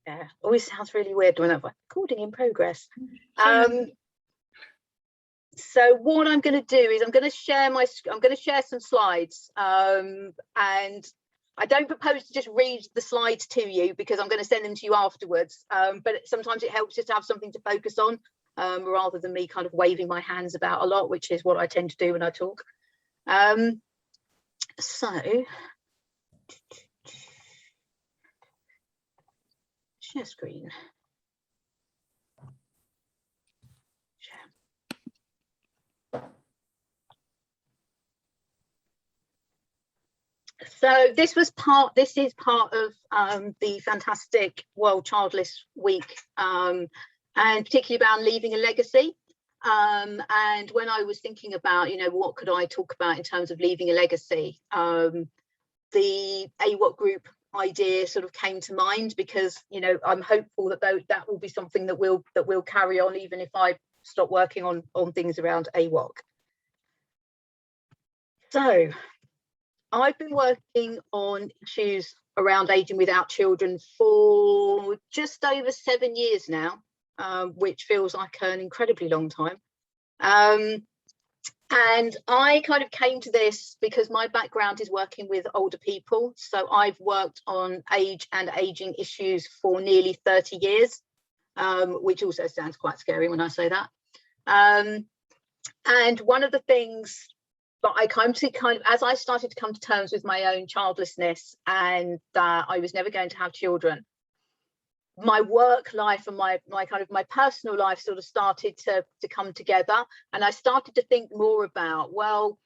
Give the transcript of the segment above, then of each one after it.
Yeah, always sounds really weird when I'm like, recording in progress. So what I'm going to do is I'm going to share some slides, and I don't propose to just read the slides to you because I'm going to send them to you afterwards. But sometimes it helps just to have something to focus on, rather than me kind of waving my hands about a lot, which is what I tend to do when I talk. So share screen. So this is part of the fantastic World Childless Week, and particularly about leaving a legacy. And when I was thinking about, you know, what could I talk about in terms of leaving a legacy, the AWOC Group idea sort of came to mind, because, you know, I'm hopeful that that will be something that will carry on even if I stop working on things around AWOC. So I've been working on issues around aging without children for just over 7 years now, which feels like an incredibly long time. And I kind of came to this because my background is working with older people. So I've worked on age and aging issues for nearly 30 years, which also sounds quite scary when I say that. And one of the things that I came to as I started to come to terms with my own childlessness and that I was never going to have children, my work life and my personal life sort of started to come together, and I started to think more about, well,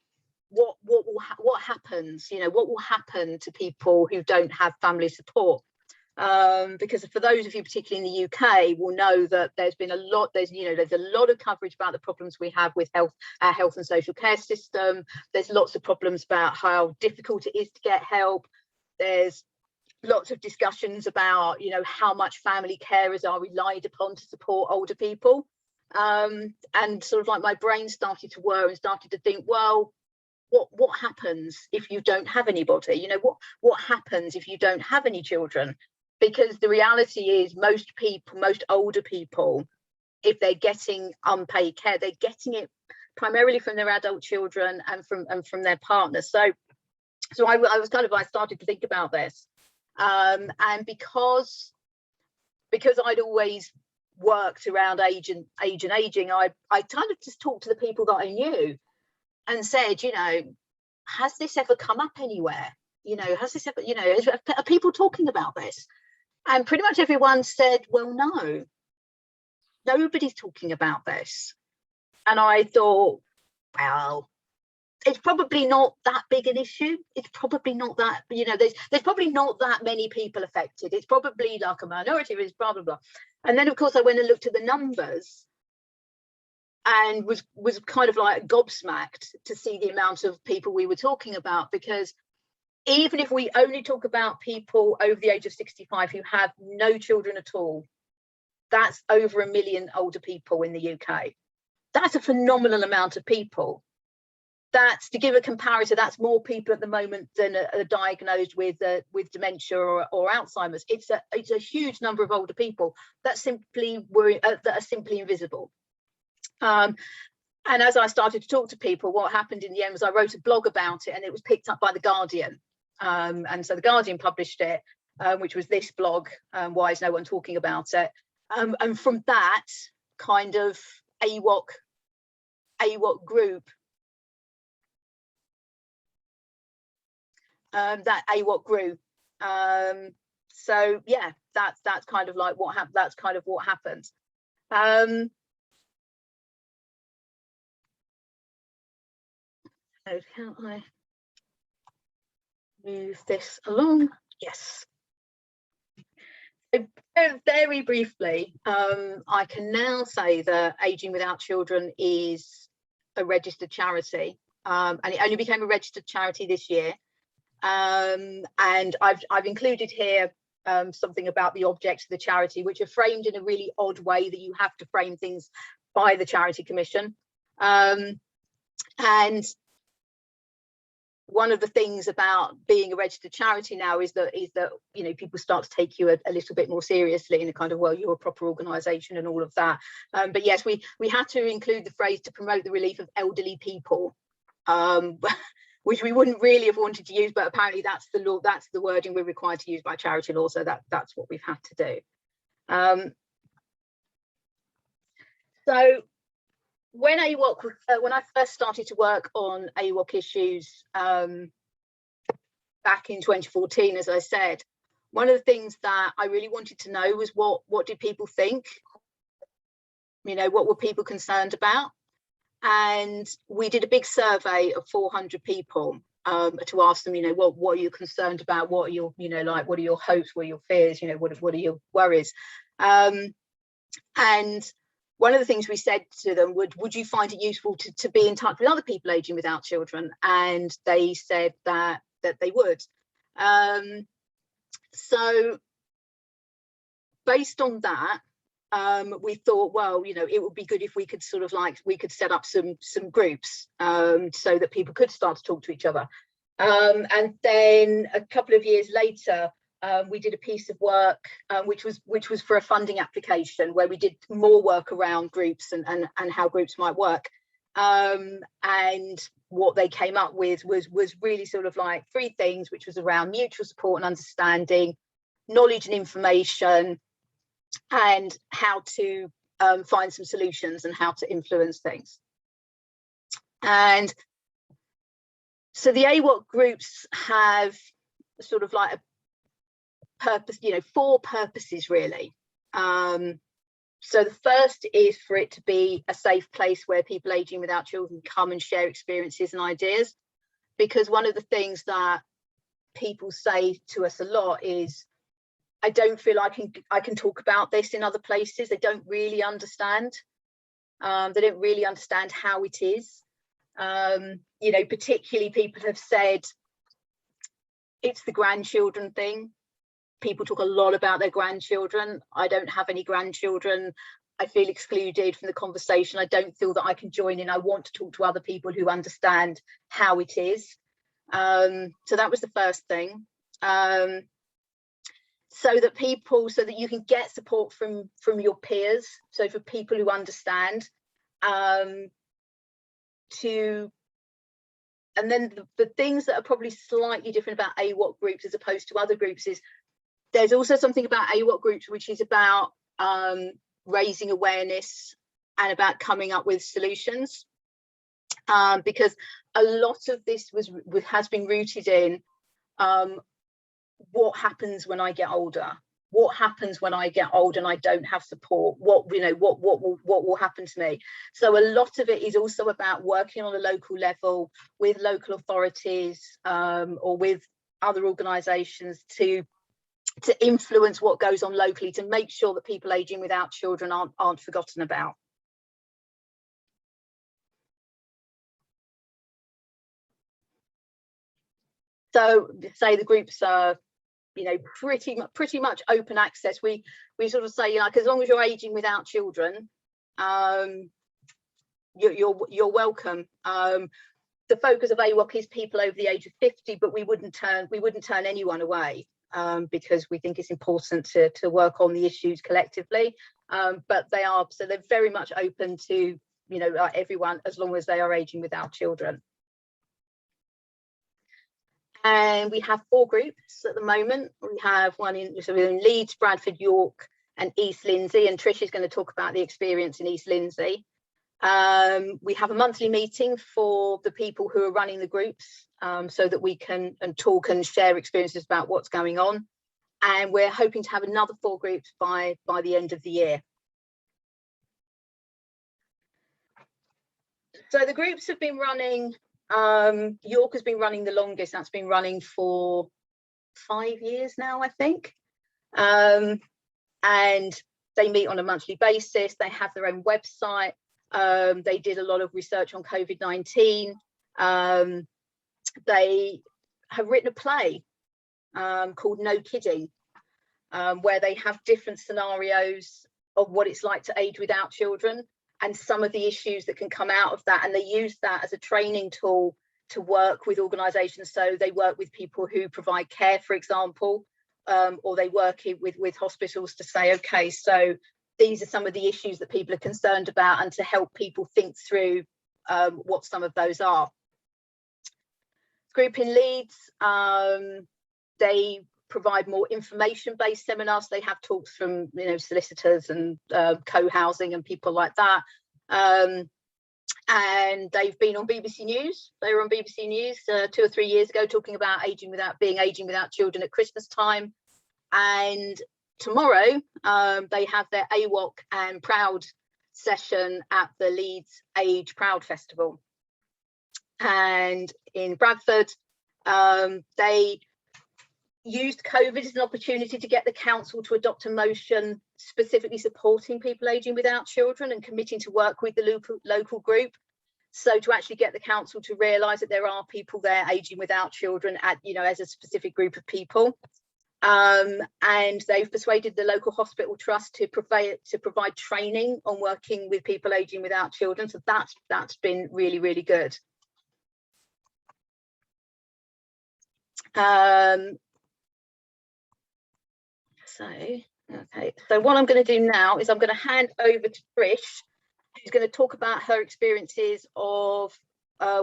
what happens, you know, what will happen to people who don't have family support, because for those of you particularly in the UK will know that there's a lot of coverage about the problems we have with our health and social care system. There's lots of problems about how difficult it is to get help. There's lots of discussions about, you know, how much family carers are relied upon to support older people, and sort of like my brain started to whir and started to think, well, what happens if you don't have anybody? You know, what happens if you don't have any children? Because the reality is most older people, if they're getting unpaid care, they're getting it primarily from their adult children and from their partners. So I started to think about this. And because I'd always worked around age and aging, I kind of just talked to the people that I knew and said, you know, has this ever come up anywhere? You know, has this ever, you know, are people talking about this? And pretty much everyone said, well, no, nobody's talking about this. And I thought, well, it's probably not that big an issue. It's probably not that, you know, there's probably not that many people affected. It's probably like a minority, it's blah, blah, blah. And then, of course, I went and looked at the numbers and was kind of like gobsmacked to see the amount of people we were talking about, because even if we only talk about people over the age of 65 who have no children at all, that's over 1 million older people in the UK. That's a phenomenal amount of people. That's, to give a comparator, that's more people at the moment than are diagnosed with dementia or Alzheimer's. It's a huge number of older people that are simply invisible. And as I started to talk to people, what happened in the end was I wrote a blog about it, and it was picked up by The Guardian. And so The Guardian published it, which was this blog, Why Is No One Talking About It? And from that kind of AWOC group, that AWOC grew. So yeah, that's kind of like what happened. That's kind of what happened. So can I move this along? Yes. So very briefly, I can now say that Aging Without Children is a registered charity, and it only became a registered charity this year. And I've included here something about the objects of the charity, which are framed in a really odd way that you have to frame things by the Charity Commission. And one of the things about being a registered charity now is that you know, people start to take you a little bit more seriously in a kind of, well, you're a proper organisation and all of that. But yes, we had to include the phrase to promote the relief of elderly people, which we wouldn't really have wanted to use, but apparently that's the law, that's the wording we're required to use by charity law, so that's what we've had to do. So when AWOC, when I first started to work on AWOC issues back in 2014, as I said, one of the things that I really wanted to know was what did people think? You know, what were people concerned about? And we did a big survey of 400 people to ask them, you know, what are you concerned about? What are your, you know, like, what are your hopes? What are your fears? You know, what are your worries? And one of the things we said to them, would you find it useful to be in touch with other people aging without children? And they said that they would. So based on that, we thought, well, you know, it would be good if we could sort of like, we could set up some groups so that people could start to talk to each other. And then a couple of years later, we did a piece of work which was for a funding application, where we did more work around groups and how groups might work. And what they came up with was really sort of like three things, which was around mutual support and understanding, knowledge and information, and how to find some solutions and how to influence things. And so the AWOC groups have sort of like a purpose, you know, 4 purposes really. So the first is for it to be a safe place where people aging without children come and share experiences and ideas, because one of the things that people say to us a lot is, I don't feel I can talk about this in other places. They don't really understand. They don't really understand how it is. You know, particularly people have said it's the grandchildren thing. People talk a lot about their grandchildren. I don't have any grandchildren. I feel excluded from the conversation. I don't feel that I can join in. I want to talk to other people who understand how it is. So that was the first thing. So that you can get support from your peers. So for people who understand, and then the things that are probably slightly different about AWOC groups as opposed to other groups is there's also something about AWOC groups which is about raising awareness and about coming up with solutions, because a lot of this has been rooted in what happens when I get older. What happens when I get old and I don't have support? What will happen to me? So a lot of it is also about working on a local level with local authorities or with other organisations to influence what goes on locally, to make sure that people aging without children aren't forgotten about. So say the groups are, you know, pretty much open access. We sort of say, like, as long as you're aging without children, you're welcome. The focus of AWOC is people over the age of 50, but we wouldn't turn anyone away, because we think it's important to work on the issues collectively. But they're very much open to, you know, everyone, as long as they are aging without children. And we have 4 groups at the moment. We have one in Leeds, Bradford, York, and East Lindsey. And Trish is going to talk about the experience in East Lindsey. We have a monthly meeting for the people who are running the groups, so that we can talk and share experiences about what's going on. And we're hoping to have another 4 groups by the end of the year. So the groups have been running. York has been running the longest. That's been running for 5 years now, I think. And they meet on a monthly basis. They have their own website. They did a lot of research on COVID-19. They have written a play called No Kidding, where they have different scenarios of what it's like to age without children and some of the issues that can come out of that. And they use that as a training tool to work with organisations. So they work with people who provide care, for example, or they work with hospitals to say, okay, so these are some of the issues that people are concerned about, and to help people think through what some of those are. Group in Leeds, they provide more information-based seminars. They have talks from solicitors and co-housing and people like that. And they've been on BBC News. They were on BBC News 2 or 3 years ago, talking about aging without children at Christmas time. And tomorrow they have their AWOC and Proud session at the Leeds Age Proud Festival. And in Bradford, they used COVID as an opportunity to get the council to adopt a motion specifically supporting people aging without children and committing to work with the local group. So to actually get the council to realise that there are people there aging without children as a specific group of people. And they've persuaded the local hospital trust to provide training on working with people aging without children. So that's been really, really good. So what I'm going to do now is I'm going to hand over to Trish, who's going to talk about her experiences of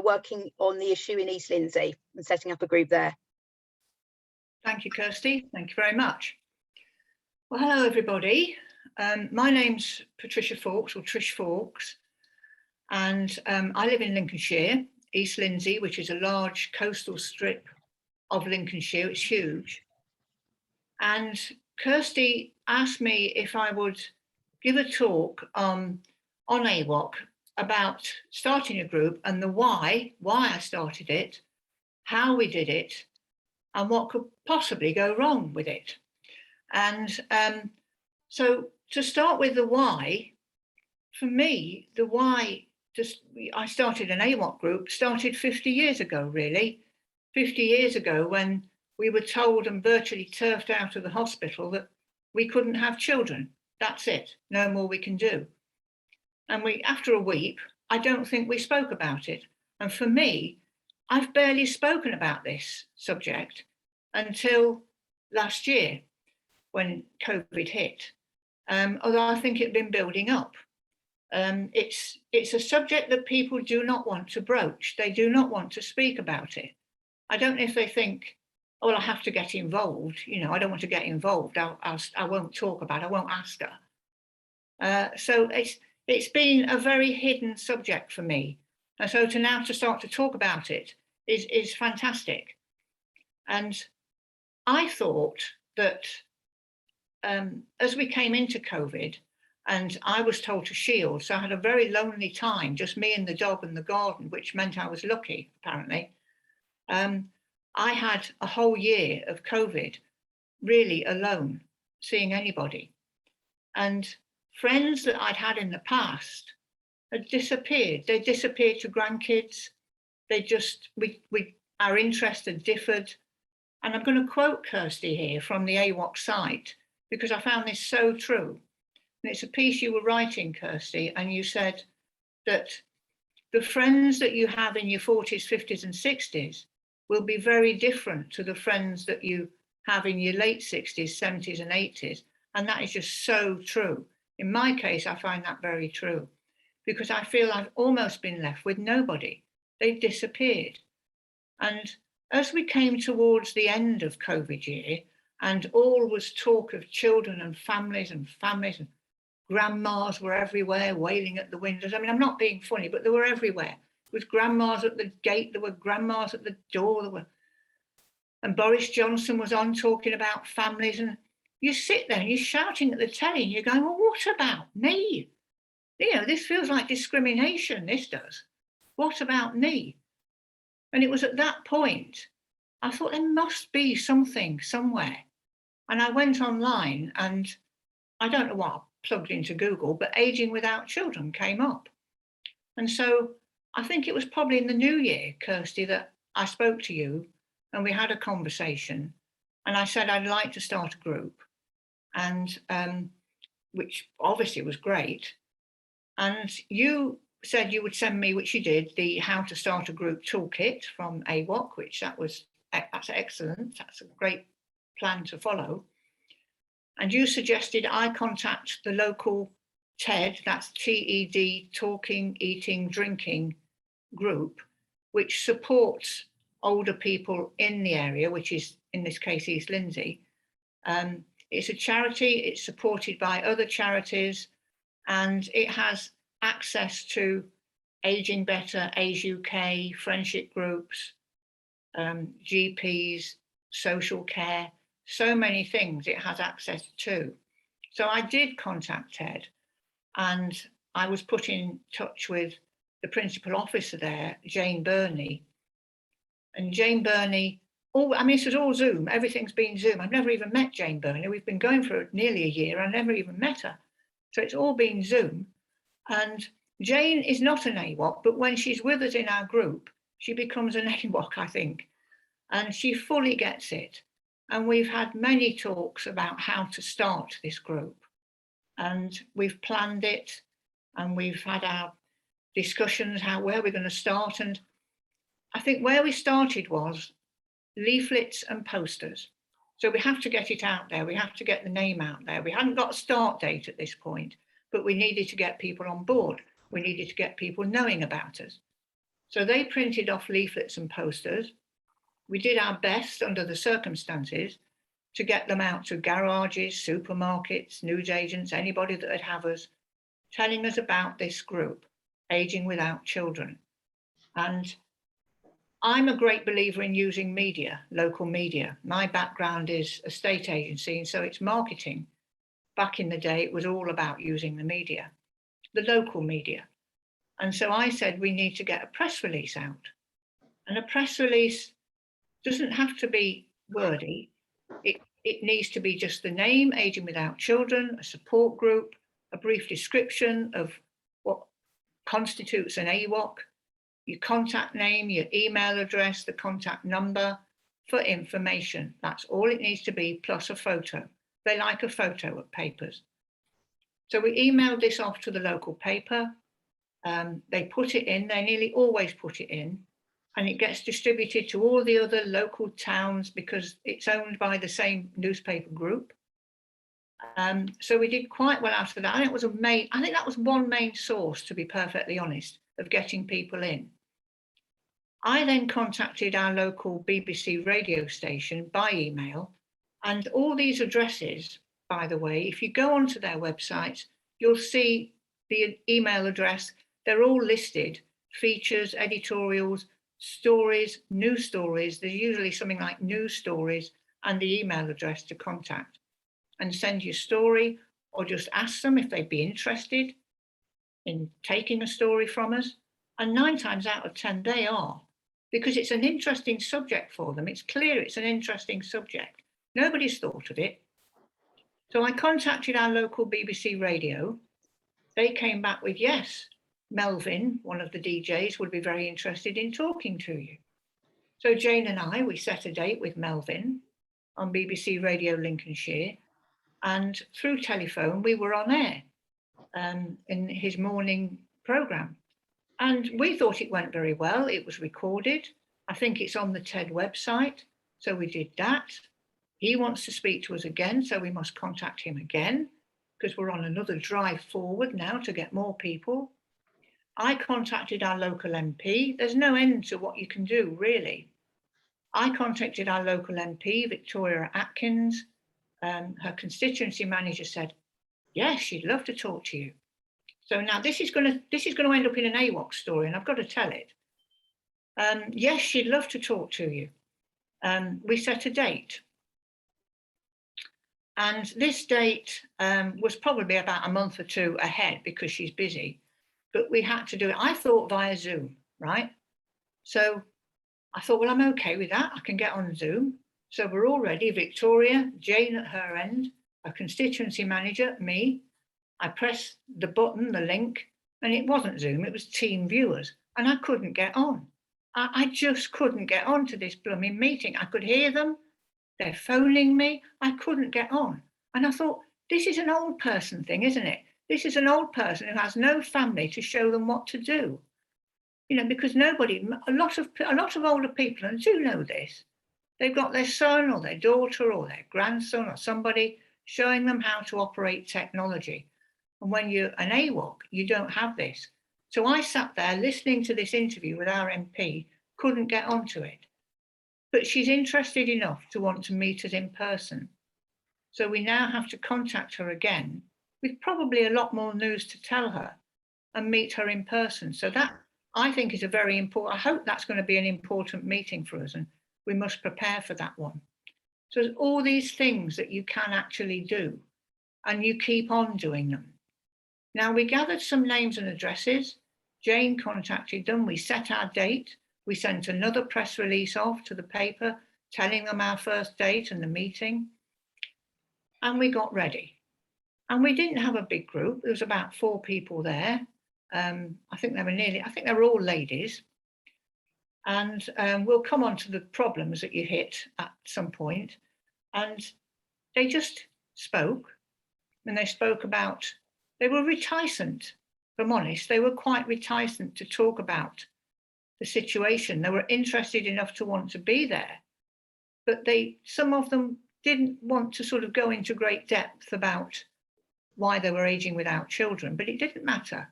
working on the issue in East Lindsey and setting up a group there. Thank you, Kirsty. Thank you very much. Well, hello, everybody. My name's Patricia Faulks, or Trish Faulks, and I live in Lincolnshire, East Lindsey, which is a large coastal strip of Lincolnshire. It's huge. And Kirsty asked me if I would give a talk on AWOC about starting a group and the why I started it, how we did it, and what could possibly go wrong with it. And so to start with the why, for me, the why, I started an AWOC group, started 50 years ago, really. 50 years ago, when we were told and virtually turfed out of the hospital that we couldn't have children. That's it, no more we can do. And after a week, I don't think we spoke about it. And for me, I've barely spoken about this subject until last year when COVID hit, although I think it'd been building up. It's a subject that people do not want to broach. They do not want to speak about it. I don't know if they think, oh, well, I have to get involved. I don't want to get involved. I won't talk about it. I won't ask her. So it's been a very hidden subject for me. And so to start to talk about it is fantastic. And I thought that as we came into COVID, and I was told to shield, so I had a very lonely time, just me and the dog and the garden, which meant I was lucky, apparently. I had a whole year of COVID really alone, seeing anybody. And friends that I'd had in the past had disappeared. They disappeared to grandkids. Our interests had differed. And I'm going to quote Kirsty here from the AWOC site, because I found this so true. And it's a piece you were writing, Kirsty, and you said that the friends that you have in your 40s, 50s and 60s will be very different to the friends that you have in your late 60s, 70s and 80s. And that is just so true. In my case, I find that very true, because I feel I've almost been left with nobody. They disappeared. And as we came towards the end of COVID year, and all was talk of children and families, and grandmas were everywhere wailing at the windows. I mean, I'm not being funny, but they were everywhere. There was grandmas at the gate, there were grandmas at the door, and Boris Johnson was on talking about families, and you sit there and you're shouting at the telly and you're going, well, what about me? This feels like discrimination, this does. What about me? And it was at that point, I thought there must be something somewhere. And I went online, and I don't know what I plugged into Google, but aging without children came up. And so I think it was probably in the new year, Kirsty, that I spoke to you and we had a conversation, and I said I'd like to start a group, and which obviously was great. And you said you would send me, which you did, the How to Start a Group toolkit from AWOC, which that's excellent. That's a great plan to follow. And you suggested I contact the local TED, that's TED, Talking, Eating, Drinking group, which supports older people in the area, which is in this case East Lindsey. It's a charity, it's supported by other charities, and it has access to Aging Better, Age UK, friendship groups, GPs, social care, so many things it has access to. So I did contact TED, and I was put in touch with the principal officer there, Jane Burney. And Jane Burney, this was all Zoom, everything's been Zoom. I've never even met Jane Burney. We've been going for nearly a year. I never even met her. So it's all been Zoom. And Jane is not an AWOC, but when she's with us in our group, she becomes an AWOC, I think. And she fully gets it. And we've had many talks about how to start this group. And we've planned it, and we've had our discussions, where we're going to start. And I think where we started was leaflets and posters. So we have to get it out there. We have to get the name out there. We hadn't got a start date at this point, but we needed to get people on board. We needed to get people knowing about us. So they printed off leaflets and posters. We did our best under the circumstances to get them out to garages, supermarkets, newsagents, anybody that would have us, telling us about this group, Aging Without Children. And I'm a great believer in using media, local media. My background is a state agency, and so it's marketing. Back in the day, it was all about using the media, the local media. And so I said, we need to get a press release out. And a press release doesn't have to be wordy. It needs to be just the name, Aging Without Children, a support group, a brief description of what constitutes an AWOC, your contact name, your email address, the contact number for information. That's all it needs to be, plus a photo. They like a photo of papers. So we emailed this off to the local paper. They put it in, they nearly always put it in, and it gets distributed to all the other local towns because it's owned by the same newspaper group. So we did quite well after that. And I think that was one main source, to be perfectly honest, of getting people in. I then contacted our local BBC radio station by email, and all these addresses, by the way, if you go onto their websites, you'll see the email address. They're all listed, features, editorials, stories, news stories. There's usually something like news stories and the email address to contact and send your story, or just ask them if they'd be interested in taking a story from us. And 9 times out of 10, they are, because it's an interesting subject for them. It's clear it's an interesting subject. Nobody's thought of it. So I contacted our local BBC radio. They came back with, yes, Melvin, one of the DJs, would be very interested in talking to you. So Jane and I, we set a date with Melvin on BBC Radio Lincolnshire, and through telephone, we were on air in his morning programme. And we thought it went very well. It was recorded. I think it's on the TED website. So we did that. He wants to speak to us again, so we must contact him again, because we're on another drive forward now to get more people. I contacted our local MP. There's no end to what you can do, really. I contacted our local MP, Victoria Atkins. Her constituency manager said, yes, she'd love to talk to you. So now this is going to end up in an AWOC story, and I've got to tell it. Yes, she'd love to talk to you. We set a date. And this date was probably about a month or two ahead because she's busy, but we had to do it, I thought, via Zoom, right? So I thought, well, I'm okay with that. I can get on Zoom. So we're all ready. Victoria, Jane at her end, a constituency manager, me. I pressed the button, the link, and it wasn't Zoom, it was Team Viewers, and I couldn't get on. I just couldn't get on to this blooming meeting. I could hear them. They're phoning me. I couldn't get on. And I thought, this is an old person thing, isn't it? This is an old person who has no family to show them what to do. You know, because a lot of older people, and do know this, they've got their son or their daughter or their grandson or somebody showing them how to operate technology. And when you're an AWOC, you don't have this. So I sat there listening to this interview with our MP, couldn't get onto it. But she's interested enough to want to meet us in person. So we now have to contact her again with probably a lot more news to tell her and meet her in person. So that, I think, is a very important, I hope that's going to be an important meeting for us, and we must prepare for that one. So there's all these things that you can actually do, and you keep on doing them. Now, we gathered some names and addresses. Jane contacted them. We set our date. We sent another press release off to the paper telling them our first date and the meeting. And we got ready. And we didn't have a big group. There was about 4 people there. I think they were all ladies. And we'll come on to the problems that you hit at some point. And they just spoke. And they spoke about, they were reticent, if I'm honest. They were quite reticent to talk about the situation. They were interested enough to want to be there. But some of them didn't want to sort of go into great depth about why they were aging without children, but it didn't matter.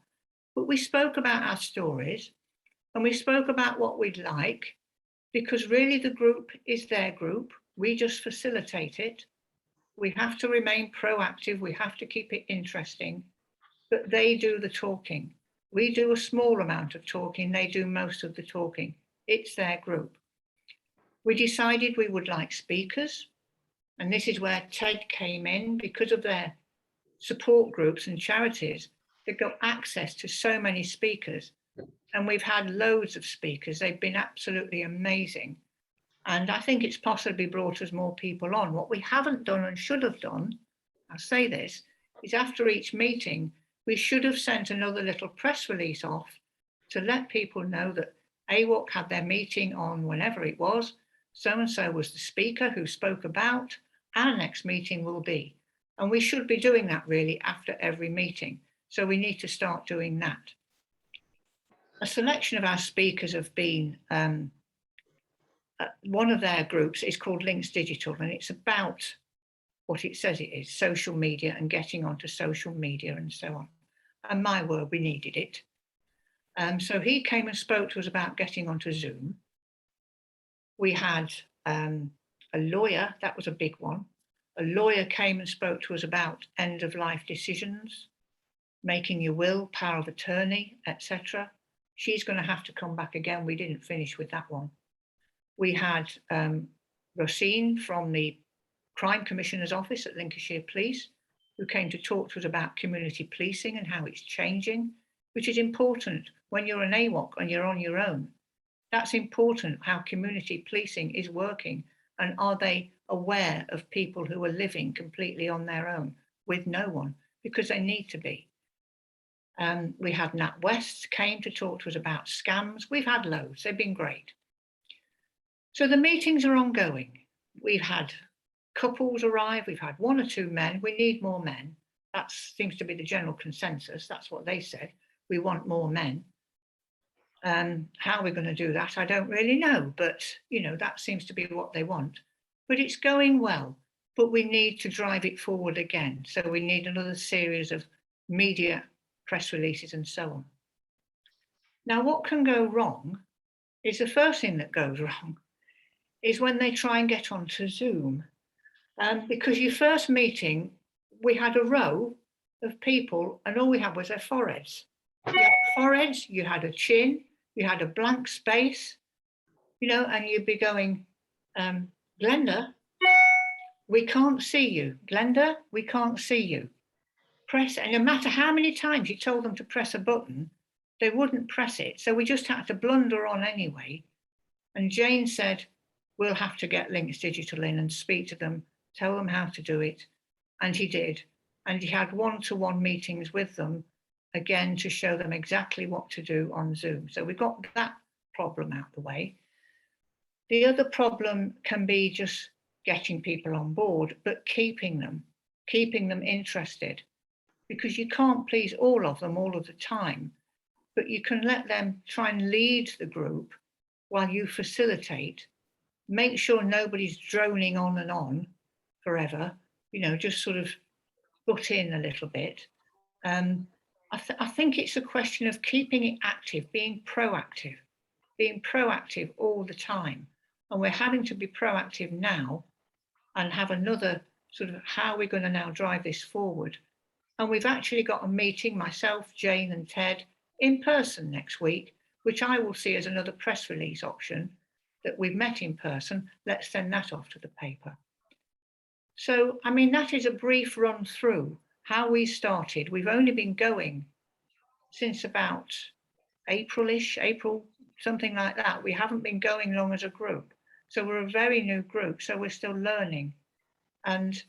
But we spoke about our stories, and we spoke about what we'd like, because really the group is their group. We just facilitate it. We have to remain proactive. We have to keep it interesting, but they do the talking. We do a small amount of talking. They do most of the talking. It's their group. We decided we would like speakers, and this is where TED came in. Because of their support groups and charities, they've got access to so many speakers, and we've had loads of speakers. They've been absolutely amazing. And I think it's possibly brought us more people on. What we haven't done and should have done, I'll say this, is after each meeting, we should have sent another little press release off to let people know that AWOC had their meeting on whenever it was. So-and-so was the speaker who spoke about, our next meeting will be. And we should be doing that really after every meeting. So we need to start doing that. A selection of our speakers have been, one of their groups is called Links Digital, and it's about what it says it is, social media and getting onto social media and so on. And my word, we needed it. So he came and spoke to us about getting onto Zoom. We had a lawyer, that was a big one. A lawyer came and spoke to us about end-of-life decisions, making your will, power of attorney, etc. She's going to have to come back again. We didn't finish with that one. We had Rosine from the Crime Commissioner's Office at Lincolnshire Police, who came to talk to us about community policing and how it's changing, which is important when you're an AWOC and you're on your own. That's important, how community policing is working, and are they aware of people who are living completely on their own with no one, because they need to be. We had Nat West came to talk to us about scams. We've had loads, they've been great. So the meetings are ongoing. We've had couples arrive, we've had 1 or 2 men. We need more men. That seems to be the general consensus. That's what they said. We want more men. How we're going to do that, I don't really know, but you know, that seems to be what they want. But it's going well, but we need to drive it forward again. So we need another series of media press releases and so on. Now, what can go wrong is the first thing that goes wrong is when they try and get onto Zoom. Because your first meeting, we had a row of people and all we had was their foreheads. You had foreheads, you had a chin, you had a blank space, you know, and you'd be going, Glenda, we can't see you. Glenda, we can't see you. Press, and no matter how many times you told them to press a button, they wouldn't press it. So we just had to blunder on anyway. And Jane said, we'll have to get Links Digital in and speak to them, tell them how to do it. And he did. And he had one-to-one meetings with them, again, to show them exactly what to do on Zoom. So we got that problem out the way. The other problem can be just getting people on board, but keeping them interested. because you can't please all of them all of the time, but you can let them try and lead the group while you facilitate. Make sure nobody's droning on and on forever, you know, just sort of butt in a little bit. I think it's a question of keeping it active, being proactive all the time. And we're having to be proactive now and have another sort of how we're going to now drive this forward. And we've actually got a meeting, myself, Jane and Ted, in person next week, which I will see as another press release option, that we've met in person. Let's send that off to the paper. So, I mean, that is a brief run through how we started. We've only been going since about April-ish, April, something like that. We haven't been going long as a group. So we're a very new group, so we're still learning. And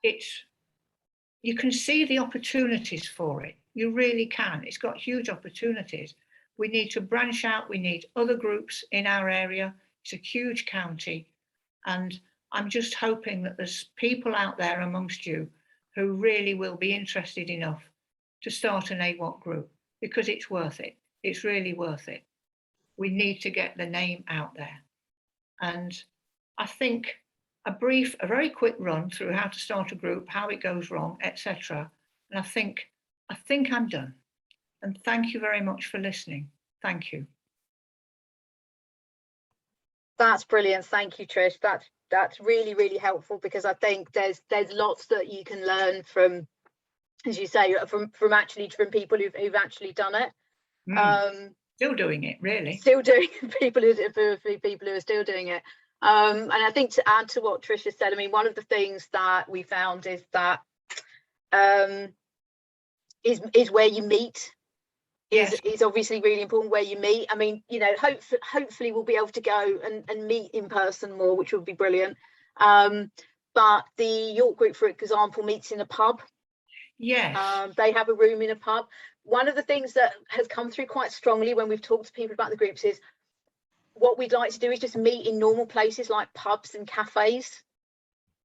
you can see the opportunities for it. You really can. It's got huge opportunities. We need to branch out. We need other groups in our area. It's a huge county. And I'm just hoping that there's people out there amongst you who really will be interested enough to start an AWOC group, because it's worth it. It's really worth it. We need to get the name out there. And I think a very quick run through how to start a group, how it goes wrong, etc. And I think I'm done. And thank you very much for listening. Thank you. That's brilliant. Thank you, Trish. That's really, really helpful, because I think there's lots that you can learn from, as you say, from people who've actually done it. Still doing it, really. Still doing people who are still doing it. And I think, to add to what Tricia said, I mean, one of the things that we found is that is where you meet. Yes. Is obviously really important, where you meet. I mean, you know, hopefully we'll be able to go and meet in person more, which would be brilliant. But the York Group, for example, meets in a pub. Yes. They have a room in a pub. One of the things that has come through quite strongly when we've talked to people about the groups is what we'd like to do is just meet in normal places like pubs and cafes,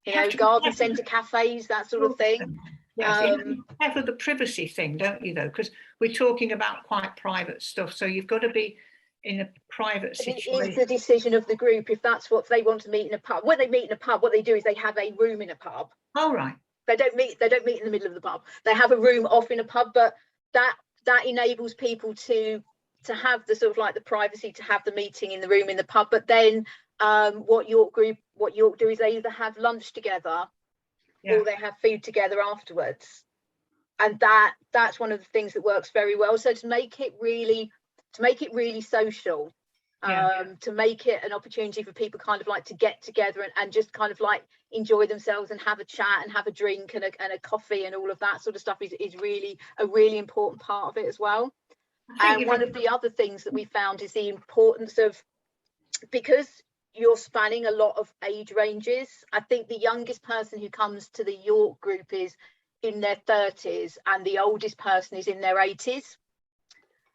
you know, garden centre cafes, that sort of thing. Yes, you have the privacy thing, don't you, though? Because we're talking about quite private stuff, so you've got to be in a private situation. It is the decision of the group if that's what they want to meet in a pub. When they meet in a pub, what they do is they have a room in a pub. Oh, right. They don't meet in the middle of the pub. They have a room off in a pub, but that enables people to have the sort of like the privacy to have the meeting in the room in the pub. But then what York do is they either have lunch together, or they have food together afterwards, and that's one of the things that works very well. So to make it really social, to make it an opportunity for people kind of like to get together and just kind of like enjoy themselves and have a chat and have a drink and a coffee and all of that sort of stuff is really a really important part of it as well. And one of the other things that we found is the importance of, because you're spanning a lot of age ranges. I think the youngest person who comes to the York group is in their 30s and the oldest person is in their 80s.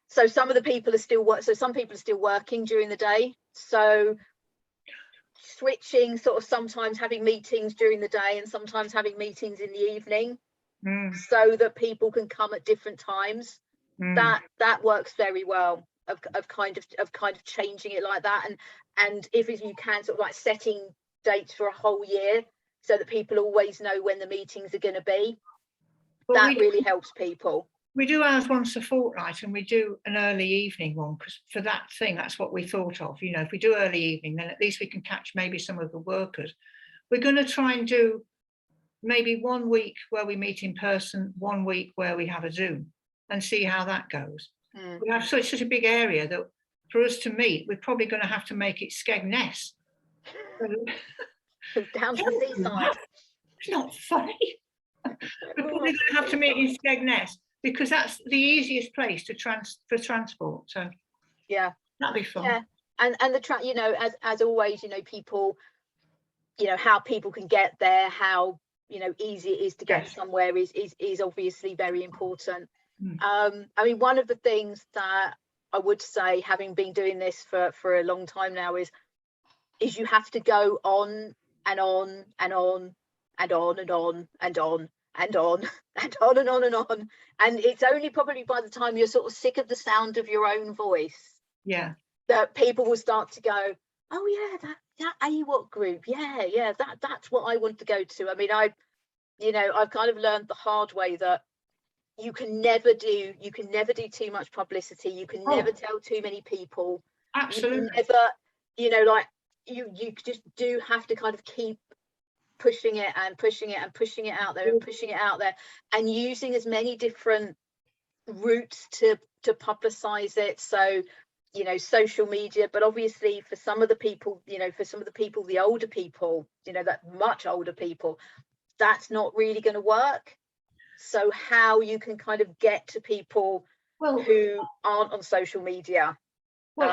So some people are still working during the day. So switching, sort of sometimes having meetings during the day and sometimes having meetings in the evening, so that people can come at different times. That works very well. Of kind of changing it like that, and if you can sort of like setting dates for a whole year so that people always know when the meetings are going to be. Well, that really helps people. We do ours once a fortnight, and we do an early evening one, because for that thing, that's what we thought of. You know, if we do early evening, then at least we can catch maybe some of the workers. We're going to try and do maybe 1 week where we meet in person, 1 week where we have a Zoom, and see how that goes. We have such a big area that for us to meet, we're probably going to have to make it Skegness. Down to the seaside. It's not funny. We're probably going to have to meet in Skegness, because that's the easiest place for transport. So yeah, that'd be fun. Yeah, and you know, as always, you know, people, you know, how people can get there, how, you know, easy it is to get somewhere is obviously very important. I mean, one of the things that I would say, having been doing this for a long time now, is you have to go on and on and on and on and on and on and on and on and on and on. And it's only probably by the time you're sort of sick of the sound of your own voice, that people will start to go, oh yeah, that AWOC group, yeah, that's what I want to go to. I mean, I've kind of learned the hard way that you can never do too much publicity. You can never tell too many people. Absolutely. You never, like you just do have to kind of keep pushing it and pushing it and pushing it out there and pushing it out there, and using as many different routes to publicize it. So, social media, but obviously for some of the people, the older people, that much older people, that's not really going to work. So how you can kind of get to people who aren't on social media. Well,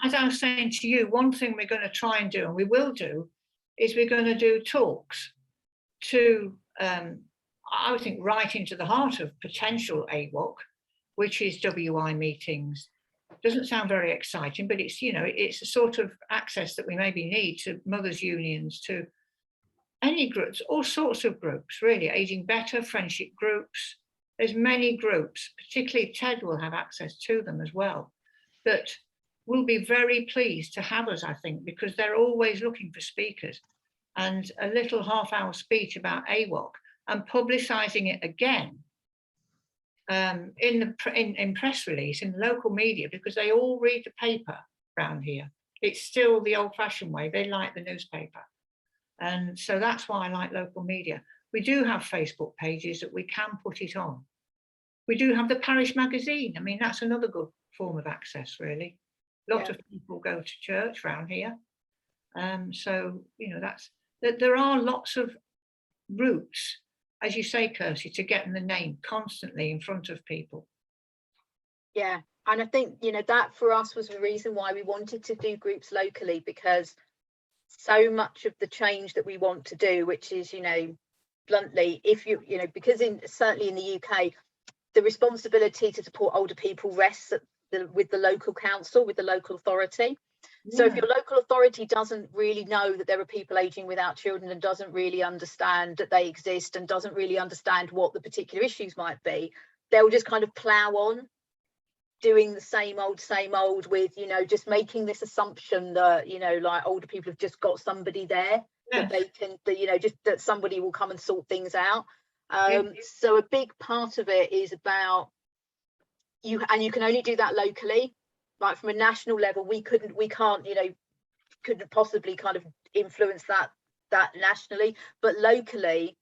as I was saying to you, one thing we're going to try and do, and we will do, is we're going to do talks to, I would think, right into the heart of potential AWOC, which is WI meetings. Doesn't sound very exciting, but it's, it's a sort of access that we maybe need to mothers' unions, to any groups, all sorts of groups, really, Aging Better, friendship groups. There's many groups, particularly TED will have access to them as well, that will be very pleased to have us, I think, because they're always looking for speakers. And a little half-hour speech about AWOC and publicising it again in press release, in local media, because they all read the paper around here. It's still the old-fashioned way. They like the newspaper. And so that's why I like local media. We do have Facebook pages that we can put it on. We do have the parish magazine. I mean, that's another good form of access, really. A lot of people go to church around here. So, there are lots of routes, as you say, Kirsty, to getting the name constantly in front of people. Yeah, and I think, that for us was the reason why we wanted to do groups locally, because so much of the change that we want to do, which is, bluntly, if because certainly in the UK, the responsibility to support older people rests with the local council, with the local authority. Yeah. So if your local authority doesn't really know that there are people aging without children, and doesn't really understand that they exist, and doesn't really understand what the particular issues might be, they'll just kind of plough on doing the same old with, just making this assumption that, like older people have just got somebody there that they can, just that somebody will come and sort things out. So a big part of it is about you can only do that locally. Like from a national level, we couldn't possibly kind of influence that nationally, but locally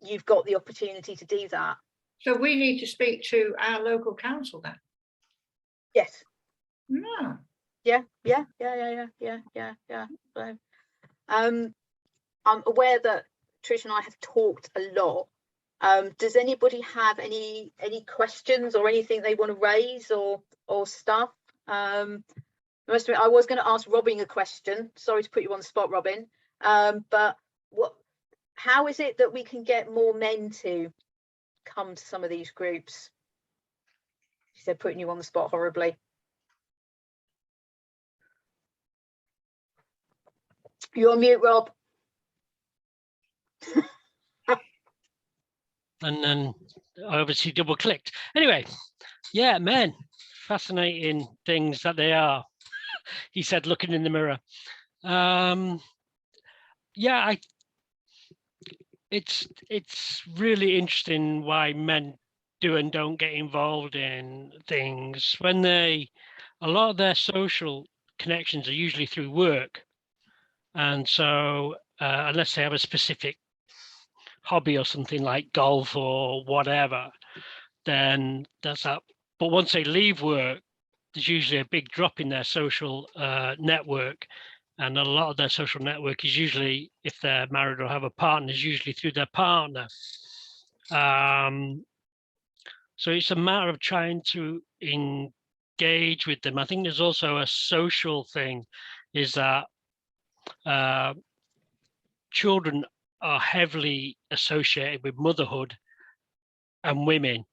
you've got the opportunity to do that. So we need to speak to our local council then. Yes. Yeah. Yeah. So, I'm aware that Trish and I have talked a lot. Does anybody have any questions or anything they want to raise or stuff? I was going to ask Robin a question. Sorry to put you on the spot, Robin. But how is it that we can get more men to come to some of these groups? She said, putting you on the spot horribly. You're on mute, Rob. And then I obviously double clicked. Anyway, yeah, men, fascinating things that they are, he said, looking in the mirror. It's really interesting why men do and don't get involved in things when a lot of their social connections are usually through work. And so unless they have a specific hobby or something like golf or whatever, then that's that. But once they leave work, there's usually a big drop in their social network. And a lot of their social network is usually, if they're married or have a partner, is usually through their partner. So it's a matter of trying to engage with them. I think there's also a social thing, is that children are heavily associated with motherhood and women.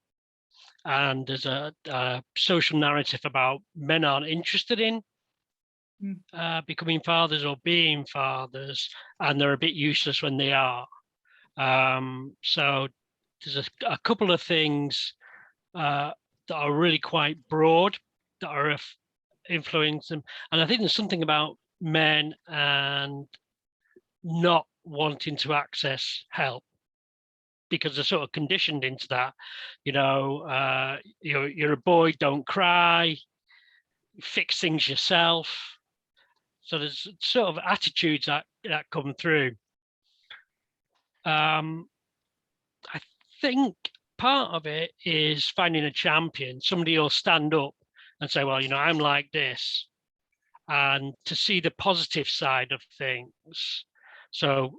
And there's a social narrative about men aren't interested in becoming fathers or being fathers, and they're a bit useless when they are. So there's a couple of things that are really quite broad that are influencing them. And I think there's something about men and not wanting to access help because they're sort of conditioned into that. You're a boy, don't cry, fix things yourself. So there's sort of attitudes that come through. I think part of it is finding a champion. Somebody will stand up and say, well, I'm like this, and to see the positive side of things. So,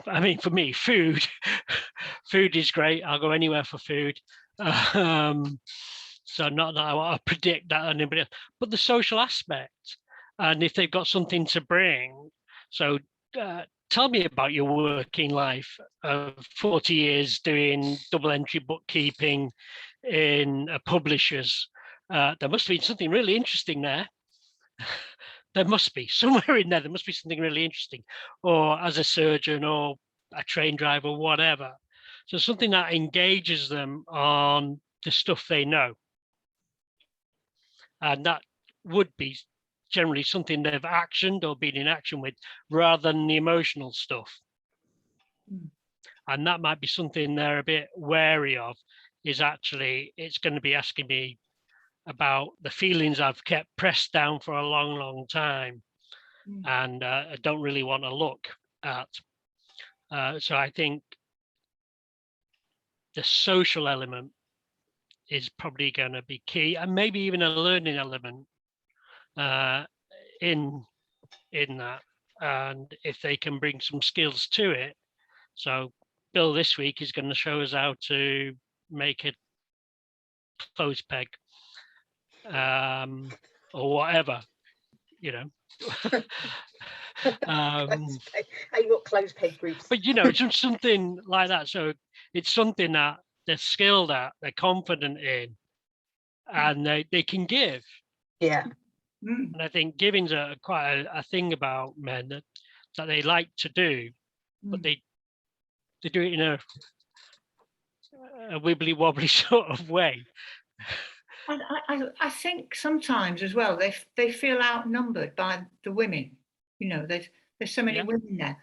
I mean, for me, food is great. I'll go anywhere for food. So not that I want to predict that on anybody else, but the social aspect. And if they've got something to bring. So tell me about your working life of 40 years doing double entry bookkeeping in a publisher's. There must be something really interesting there. There must be somewhere in there. There must be something really interesting, or as a surgeon or a train driver, whatever. So something that engages them on the stuff they know. And that would be generally something they've actioned or been in action with rather than the emotional stuff. And that might be something they're a bit wary of, is actually it's going to be asking me about the feelings I've kept pressed down for a long, long time. And I don't really want to look at. So I think the social element is probably going to be key, and maybe even a learning element in that. And if they can bring some skills to it. So Bill this week is going to show us how to make a clothes peg or whatever, AWOC clothes peg groups. But just something like that. So it's something that they're skilled at, they're confident in, and they can give. Yeah. And I think giving's quite a thing about men that they like to do, but they do it in a wibbly wobbly sort of way. And I think sometimes as well they feel outnumbered by the women. There's so many women there.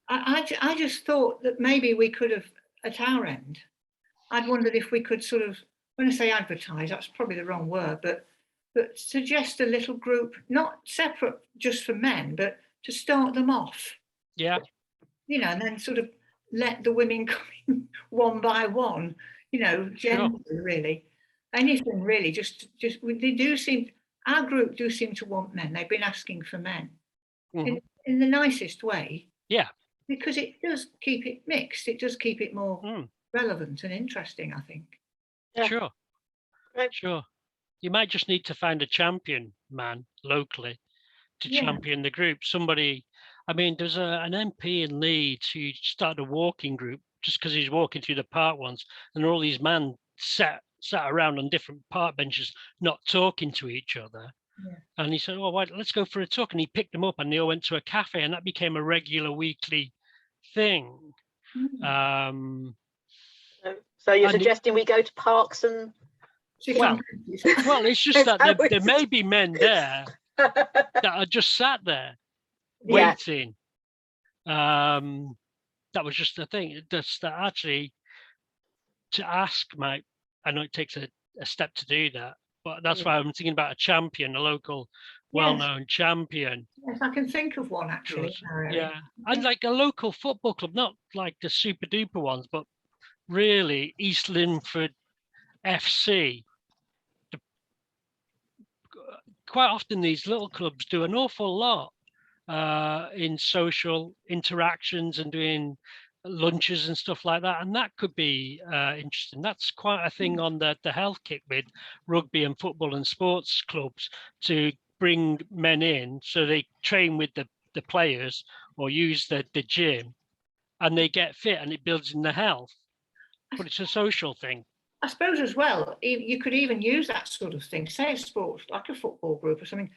I just thought that maybe we could have, at our end, I'd wondered if we could sort of, when I say advertise, that's probably the wrong word, but suggest a little group, not separate just for men, but to start them off. Yeah. And then sort of let the women come in one by one, gender really. Anything really, just they do seem, our group do seem to want men. They've been asking for men in the nicest way. Yeah. Because it does keep it mixed. It does keep it more relevant and interesting, I think. Yeah. Sure. Right. Sure. You might just need to find a champion man locally to champion the group. Somebody, I mean, there's an MP in Leeds who started a walking group just because he's walking through the park once, and all these men sat around on different park benches, not talking to each other. Yeah. And he said, well, let's go for a talk. And he picked them up and they all went to a cafe, and that became a regular weekly thing. So you're suggesting we go to parks and... Well, it's just that there may be men there that are just sat there waiting. That was just the thing. That's that actually to ask I know it takes a step to do that, but that's why I'm thinking about a champion, a local well-known champion. Yes, I can think of one actually. Yeah, I'd like a local football club, not like the super duper ones, but really East Lindsey FC. Quite often these little clubs do an awful lot in social interactions and doing lunches and stuff like that, and that could be interesting. That's quite a thing on the health kick with rugby and football and sports clubs, to bring men in so they train with the players or use the gym and they get fit and it builds in their health, but it's a social thing. I suppose as well, you could even use that sort of thing, say a sports, like a football group or something,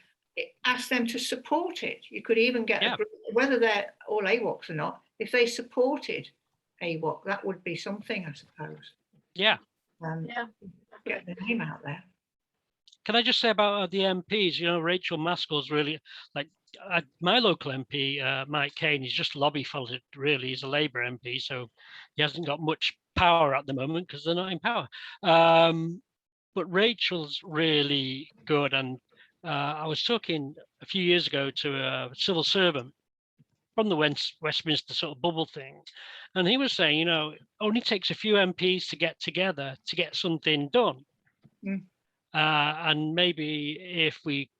ask them to support it. You could even get a group, whether they're all AWOCs or not, if they supported AWOC. That would be something, I suppose. Yeah. Yeah. Get the name out there. Can I just say about the MPs? You know, Rachel Maskell's really like my local MP, Mike Kane. He's just lobby folded. Really, he's a Labour MP, so he hasn't got much power at the moment because they're not in power. But Rachel's really good, and I was talking a few years ago to a civil servant from the Westminster sort of bubble thing, and he was saying, you know, it only takes a few MPs to get together to get something done. And maybe if we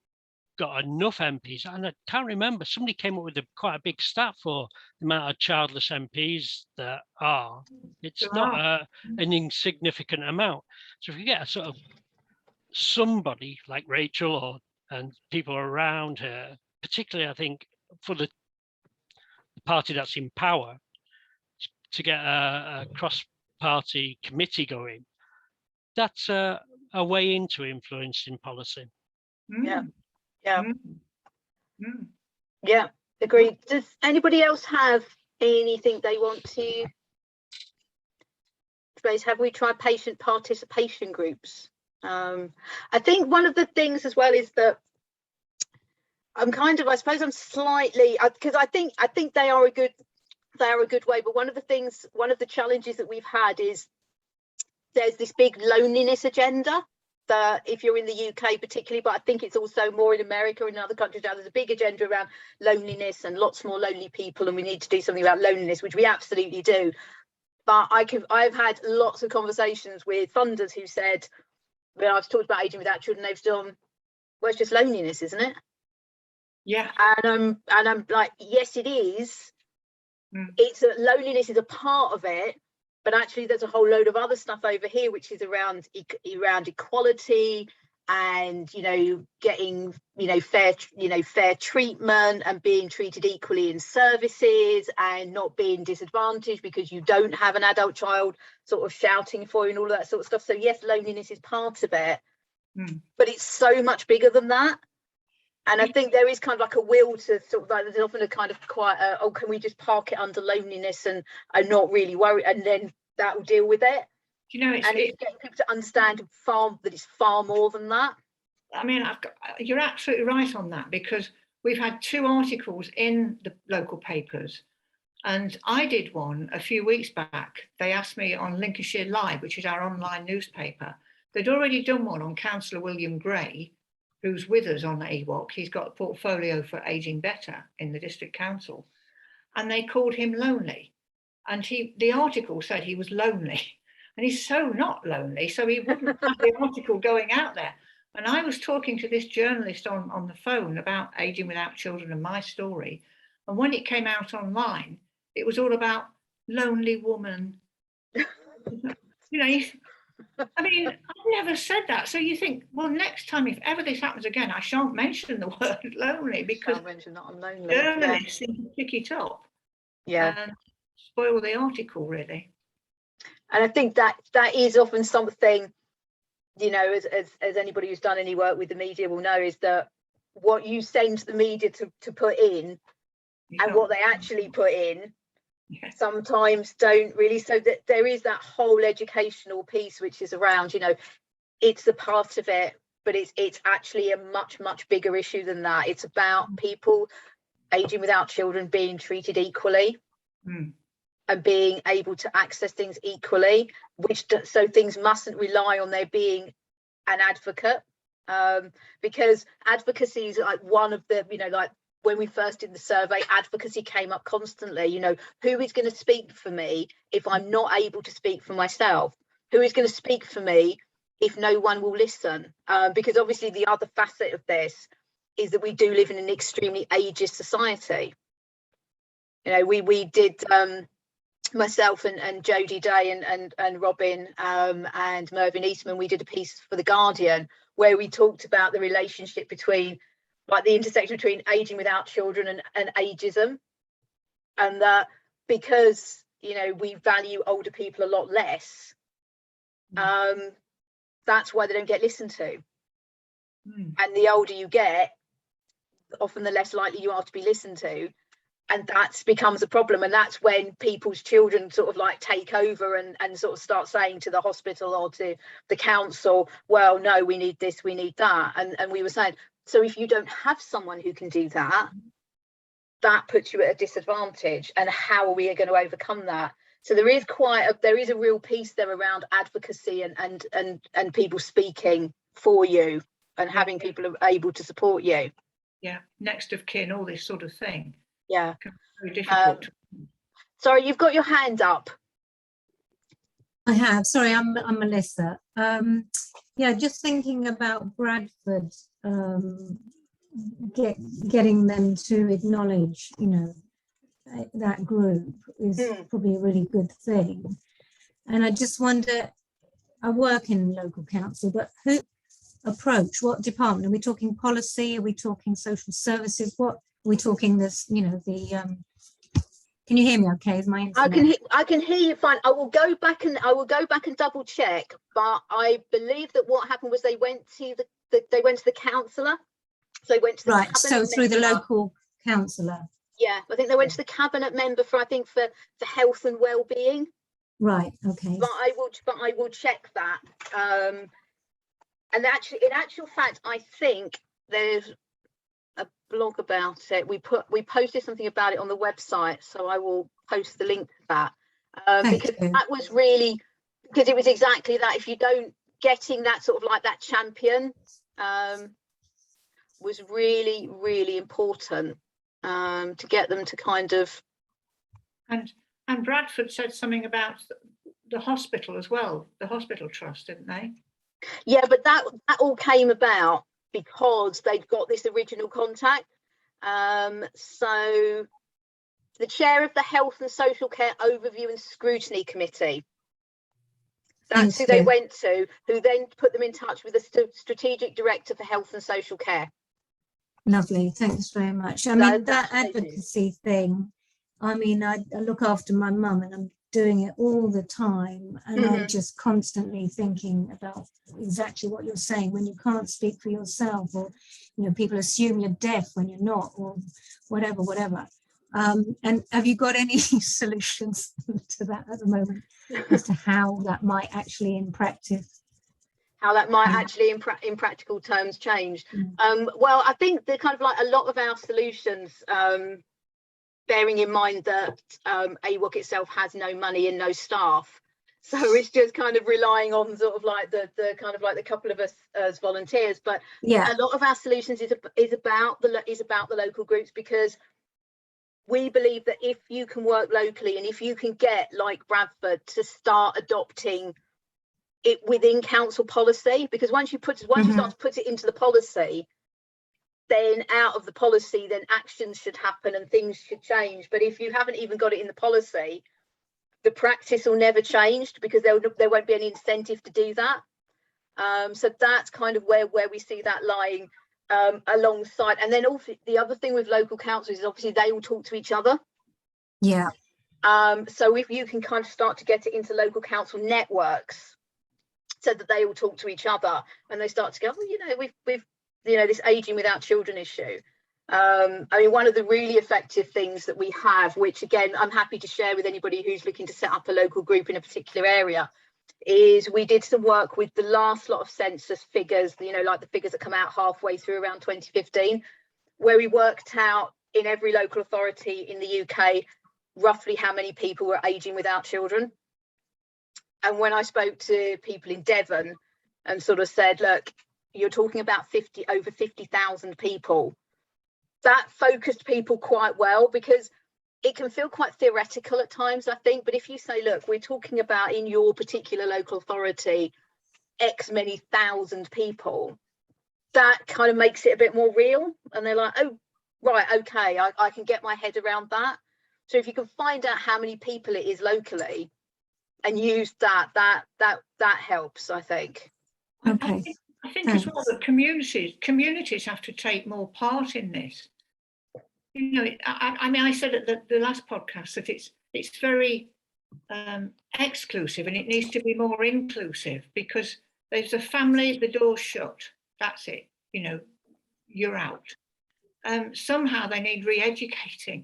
got enough MPs, and I can't remember, somebody came up with quite a big stat for the amount of childless MPs that are. It's not an insignificant amount. So if you get a sort of somebody like Rachel and people around her, particularly I think for the party that's in power, to get a cross-party committee going, that's a way into influencing policy. Yeah. Yeah, agreed. Does anybody else have anything they want to raise? Have we tried patient participation groups? I think one of the things as well is that I'm kind of, I suppose I'm slightly, because I think they are a good way, but one of the challenges that we've had is there's this big loneliness agenda that if you're in the UK particularly, but I think it's also more in America and in other countries now, there's a big agenda around loneliness and lots more lonely people, and we need to do something about loneliness, which we absolutely do. But I've had lots of conversations with funders who said, when I've talked about aging without children, they've done, well, it's just loneliness, isn't it? Yeah. And I'm like, yes, it is. It's loneliness is a part of it, but actually there's a whole load of other stuff over here which is around equality and, you know, getting, you know, fair treatment and being treated equally in services and not being disadvantaged because you don't have an adult child sort of shouting for you and all of that sort of stuff. So yes, loneliness is part of it, but it's so much bigger than that. And I think there is kind of like a will to sort of like, there's often a kind of quite oh, can we just park it under loneliness and not really worry, and then that will deal with it. You know, it's getting people to understand that it's far more than that. I mean, you're absolutely right on that, because we've had 2 articles in the local papers, and I did one a few weeks back. They asked me on Lincolnshire Live, which is our online newspaper. They'd already done one on Councillor William Gray, who's with us on AWOC. He's got a portfolio for Ageing Better in the district council, and they called him lonely. And the article said he was lonely, and he's so not lonely, so he wouldn't have the article going out there. And I was talking to this journalist on the phone about aging without children and my story, and when it came out online, it was all about lonely woman. You know, I mean, I've never said that. So you think, well, next time, if ever this happens again, I shan't mention the word lonely, because journalists seem to pick it up and spoil the article, really. And I think that is often something, you know, as anybody who's done any work with the media will know, is that what you send the media to put in and what they actually put in sometimes don't really, so that there is that whole educational piece which is around, you know, it's a part of it, but it's actually a much bigger issue than that. It's about people aging without children being treated equally and being able to access things equally, so things mustn't rely on there being an advocate, because advocacy is like one of the, you know, like when we first did the survey, advocacy came up constantly. You know, who is going to speak for me if I'm not able to speak for myself? Who is going to speak for me if no one will listen? Because obviously the other facet of this is that we do live in an extremely ageist society. You know, we did, myself and Jodie Day and Robin and Mervyn Eastman, we did a piece for The Guardian where we talked about the relationship between, like, the intersection between aging without children and ageism, and that because, you know, we value older people a lot less, that's why they don't get listened to. And the older you get, often the less likely you are to be listened to. and that becomes a problem, and that's when people's children sort of like take over and sort of start saying to the hospital or to the council, well, no, we need this, we need that, and we were saying, so if you don't have someone who can do that, that puts you at a disadvantage, and how are we going to overcome that? So there is a real piece there around advocacy and people speaking for you and having people able to support you. Yeah, next of kin, all this sort of thing. Yeah. Very difficult. Sorry, you've got your hand up. I have. Sorry, I'm Melissa. Yeah, just thinking about Bradford, getting them to acknowledge, you know, that group is probably a really good thing. And I just wonder, I work in local council, but who approach, what department? Are we talking policy? Are we talking social services? What are we talking this, you know, the can you hear me okay? Is my internet? I can hear you fine. I will go back and double check, but I believe that what happened was they went to the councillor. So they went to the right, so through the local councillor. Yeah, I think they went to the cabinet member for health and well-being. Right, okay. But I will check that. And actually, in actual fact, I think there's a blog about it. We posted something about it on the website, so I will post the link to that. Because that was really, because it was exactly that. If you don't, getting that sort of like that champion was really, really important to get them to kind of. And Bradford said something about the hospital as well, the hospital trust, didn't they? Yeah, but that all came about because they'd got this original contact. So the chair of the Health and Social Care Overview and Scrutiny Committee, that's who they went to, who then put them in touch with the strategic director for health and social care. Lovely, thanks very much. I mean, that advocacy thing, I mean, I look after my mum and I'm doing it all the time, and I'm just constantly thinking about exactly what you're saying. When you can't speak for yourself, or you know, people assume you're deaf when you're not, or whatever. And have you got any solutions to that at the moment as to how that might actually in practice? How that might actually in practical terms change. Well, I think the kind of like a lot of our solutions, bearing in mind that AWOC itself has no money and no staff, so it's just kind of relying on sort of like the kind of like the couple of us as volunteers. But yeah, a lot of our solutions is about the local groups, because we believe that if you can work locally and if you can get like Bradford to start adopting it within council policy, because once you start to put it into the policy, then out of the policy, then actions should happen and things should change. But if you haven't even got it in the policy, the practice will never change, because there won't be any incentive to do that. So that's kind of where we see that lying alongside. And then also the other thing with local councils is obviously they all talk to each other. Yeah. So if you can kind of start to get it into local council networks, so that they all talk to each other and they start to go, well, you know, we've you know, this aging without children issue. I mean, one of the really effective things that we have, which again, I'm happy to share with anybody who's looking to set up a local group in a particular area, is we did some work with the last lot of census figures, you know, like the figures that come out halfway through around 2015, where we worked out in every local authority in the UK, roughly how many people were aging without children. And when I spoke to people in Devon and sort of said, look, you're talking about over 50,000 people, that focused people quite well, because it can feel quite theoretical at times, I think. But if you say, look, we're talking about in your particular local authority, X many thousand people, that kind of makes it a bit more real. And they're like, oh, right, okay, I can get my head around that. So if you can find out how many people it is locally and use that helps, I think. Okay. I think as well that communities have to take more part in this. You know, I mean, I said at the last podcast that it's very exclusive, and it needs to be more inclusive, because there's a family, the door's shut, that's it, you know, you're out. Somehow they need re-educating.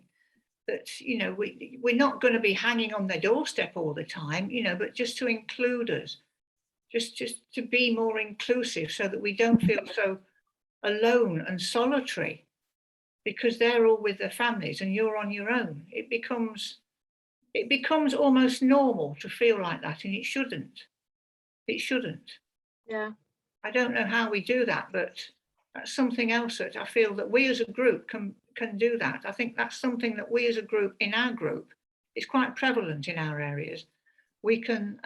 that, you know, we're not going to be hanging on their doorstep all the time, you know, but just to include us, just to be more inclusive, so that we don't feel so alone and solitary, because they're all with their families and you're on your own. It becomes almost normal to feel like that, and it shouldn't. It shouldn't. Yeah. I don't know how we do that, but that's something else that I feel that we as a group can do that. I think that's something that we as a group, in our group, is quite prevalent in our areas. We can,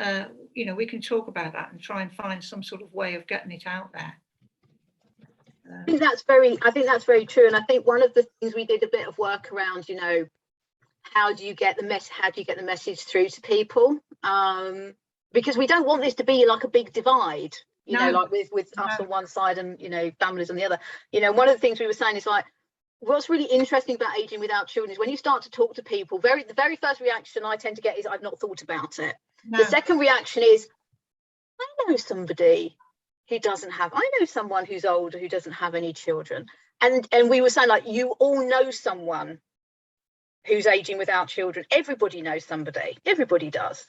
you know, we can talk about that and try and find some sort of way of getting it out there. I think that's very true. And I think one of the things we did a bit of work around, you know, how do you get the message through to people? Because we don't want this to be like a big divide, you know, like with us on one side and, you know, families on the other. You know, one of the things we were saying is like, what's really interesting about aging without children is when you start to talk to people, the very first reaction I tend to get is, I've not thought about it. The second reaction is, I know somebody who doesn't have, I know someone who's older who doesn't have any children. And we were saying, like, you all know someone who's aging without children. Everybody knows somebody, everybody does.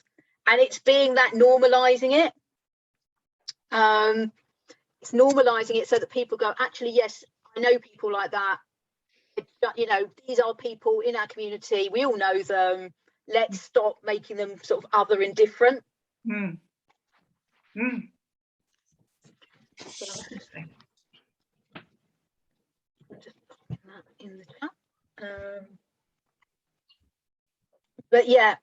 And it's being that normalizing it. It's normalizing it so that people go, actually, yes, I know people like that. You know, these are people in our community. We all know them. Let's stop making them sort of other and different. Mm. Mm. Just put that in the chat. But yeah,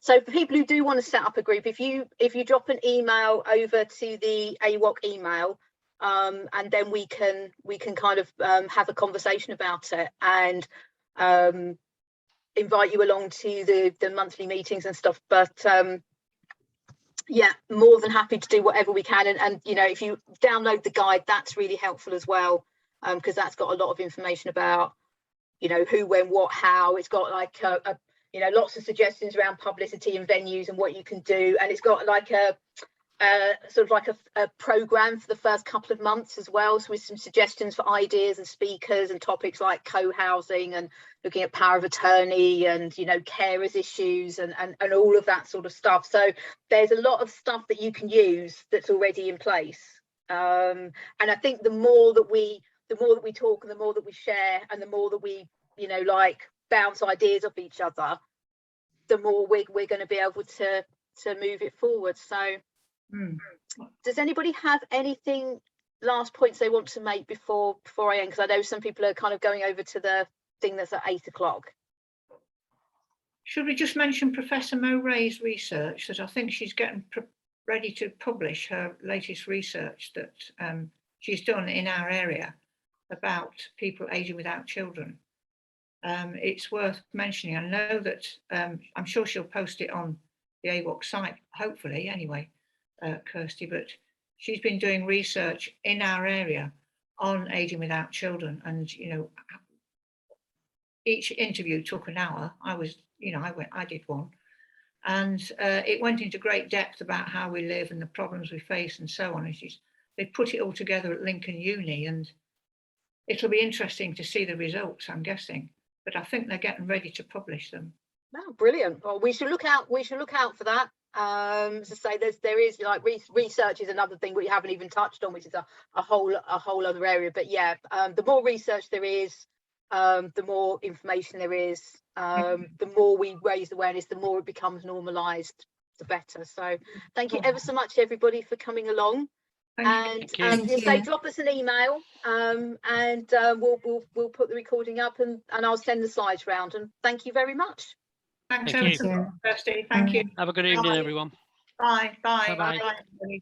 so for people who do want to set up a group, if you drop an email over to the AWOC email, and then we can kind of have a conversation about it and invite you along to the monthly meetings and stuff. But yeah, more than happy to do whatever we can. And you know, if you download the guide, that's really helpful as well, because that's got a lot of information about, you know, who, when, what, how. It's got like you know, lots of suggestions around publicity and venues and what you can do, and it's got like a sort of like a program for the first couple of months as well, so with some suggestions for ideas and speakers and topics like co-housing and looking at power of attorney and, you know, carers issues and all of that sort of stuff. So there's a lot of stuff that you can use that's already in place, and I think the more that we talk and the more that we share and the more that we, you know, like bounce ideas off each other, the more we're going to be able to move it forward. So does anybody have anything, last points they want to make before I end? Because I know some people are kind of going over to the thing that's at 8 o'clock. Should we just mention Professor Mo Ray's research, that I think she's getting ready to publish her latest research that she's done in our area about people aging without children. It's worth mentioning. I know that I'm sure she'll post it on the AWOC site, hopefully anyway, Kirsty, but she's been doing research in our area on aging without children, and, you know, each interview took an hour. I did one, and it went into great depth about how we live and the problems we face and so on. And they put it all together at Lincoln Uni, and it'll be interesting to see the results, I'm guessing. But I think they're getting ready to publish them. Oh, brilliant. Well, we should look out for that. As I say, there is like research is another thing we haven't even touched on, which is a whole other area. But yeah, the more research there is, the more information there is, the more we raise awareness, the more it becomes normalized, the better. So thank you ever so much, everybody, for coming along. And say, drop us an email, and we'll put the recording up, and I'll send the slides round. And thank you very much. Thanks, Kirsty. Thank you. Have a good evening, everyone. Bye. Bye. Bye-bye. Bye.